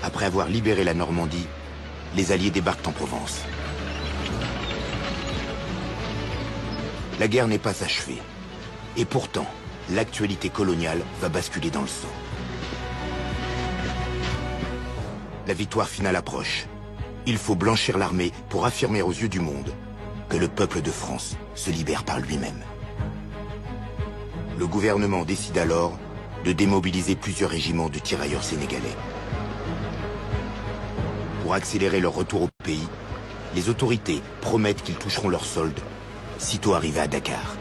Après avoir libéré la Normandie, les Alliés débarquent en Provence. La guerre n'est pas achevée. Et pourtant, l'actualité coloniale va basculer dans le sang. La victoire finale approche. Il faut blanchir l'armée pour affirmer aux yeux du monde que le peuple de France se libère par lui-même. Le gouvernement décide alors de démobiliser plusieurs régiments de tirailleurs sénégalais. Pour accélérer leur retour au pays, les autorités promettent qu'ils toucheront leur solde sitôt arrivés à Dakar.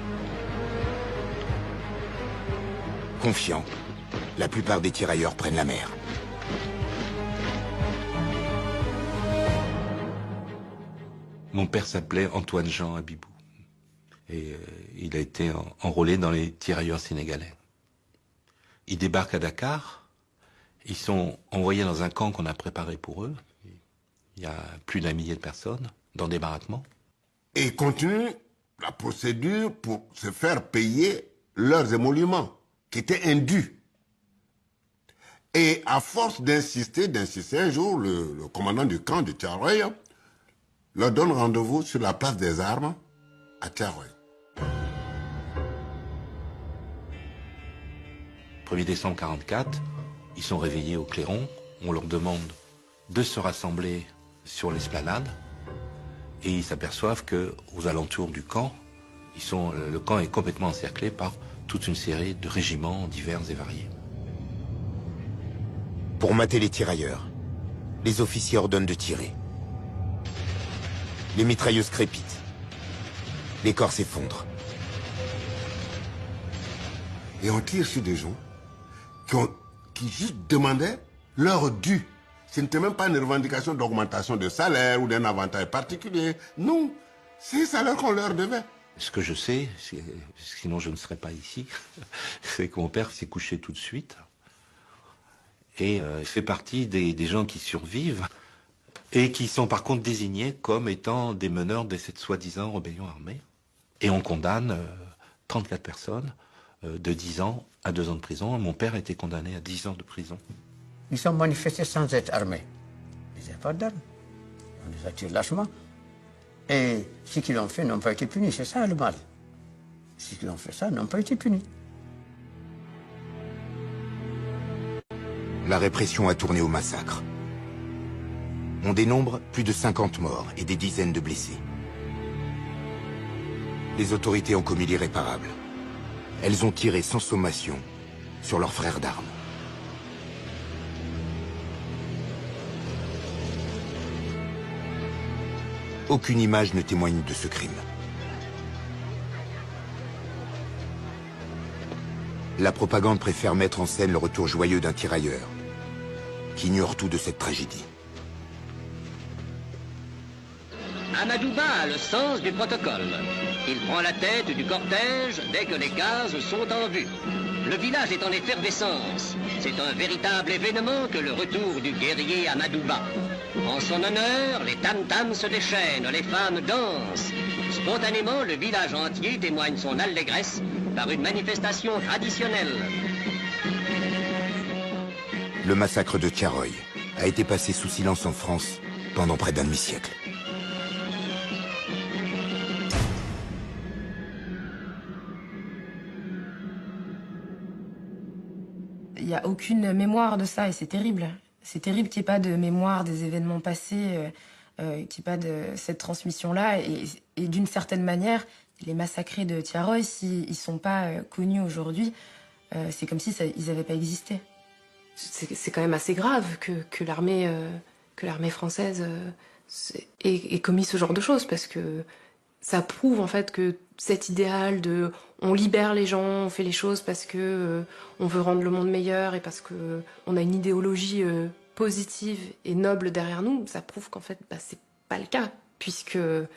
Confiants, la plupart des tirailleurs prennent la mer. Mon père s'appelait Antoine-Jean Abibou. Et il a été enrôlé dans les tirailleurs sénégalais. Ils débarquent à Dakar. Ils sont envoyés dans un camp qu'on a préparé pour eux. Il y a plus d'1 millier de personnes dans des baraquements. Et ils continuent la procédure pour se faire payer leurs émoluments, qui étaient indus. Et à force d'insister, un jour, le commandant du camp de Thiaroye leur donne rendez-vous sur la place des armes à Thiaroye. 1er décembre 1944, ils sont réveillés au clairon. On leur demande de se rassembler sur l'esplanade. Et ils s'aperçoivent qu'aux alentours du camp, le camp est complètement encerclé par toute une série de régiments divers et variés. Pour mater les tirailleurs, les officiers ordonnent de tirer. Les mitrailleuses crépitent. Les corps s'effondrent. Et on tire sur des gens qui juste demandaient leur dû. Ce n'était même pas une revendication d'augmentation de salaire ou d'un avantage particulier. Non, c'est le salaire qu'on leur devait. Ce que je sais, sinon je ne serais pas ici, c'est que mon père s'est couché tout de suite. Et il fait partie des gens qui survivent et qui sont par contre désignés comme étant des meneurs de cette soi-disant rébellion armée. Et on condamne 34 personnes de 10 ans à 2 ans de prison. Mon père a été condamné à 10 ans de prison. Ils sont manifestés sans être armés. Ils n'avaient pas d'armes. On les a tués lâchement. Et ceux qui l'ont fait n'ont pas été punis. C'est ça le mal. Ceux qui ont fait ça n'ont pas été punis. La répression a tourné au massacre. On dénombre plus de 50 morts et des dizaines de blessés. Les autorités ont commis l'irréparable. Elles ont tiré sans sommation sur leurs frères d'armes. Aucune image ne témoigne de ce crime. La propagande préfère mettre en scène le retour joyeux d'un tirailleur qui ignore tout de cette tragédie. Amadouba a le sens du protocole. Il prend la tête du cortège dès que les cases sont en vue. Le village est en effervescence. C'est un véritable événement que le retour du guerrier Amadouba. En son honneur, les tam-tams se déchaînent, les femmes dansent. Spontanément, le village entier témoigne son allégresse par une manifestation traditionnelle. Le massacre de Thiaroye a été passé sous silence en France pendant près d'un demi-siècle. Il n'y a aucune mémoire de ça et c'est terrible. C'est terrible qu'il n'y ait pas de mémoire des événements passés, qu'il n'y ait pas de cette transmission-là. Et d'une certaine manière, les massacrés de Thiaroye, s'ils ne sont pas connus aujourd'hui, c'est comme si ils n'avaient pas existé. C'est quand même assez grave que l'armée française ait commis ce genre de choses, parce que ça prouve en fait que cet idéal de on libère les gens, on fait les choses parce que on veut rendre le monde meilleur et parce que on a une idéologie positive et noble derrière nous, ça prouve qu'en fait c'est pas le cas, puisque à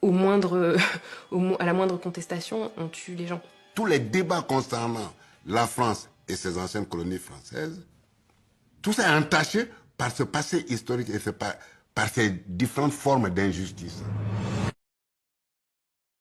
la moindre contestation, on tue les gens. Tous les débats concernant la France et ses anciennes colonies françaises, tout ça est entaché par ce passé historique et par ces différentes formes d'injustice.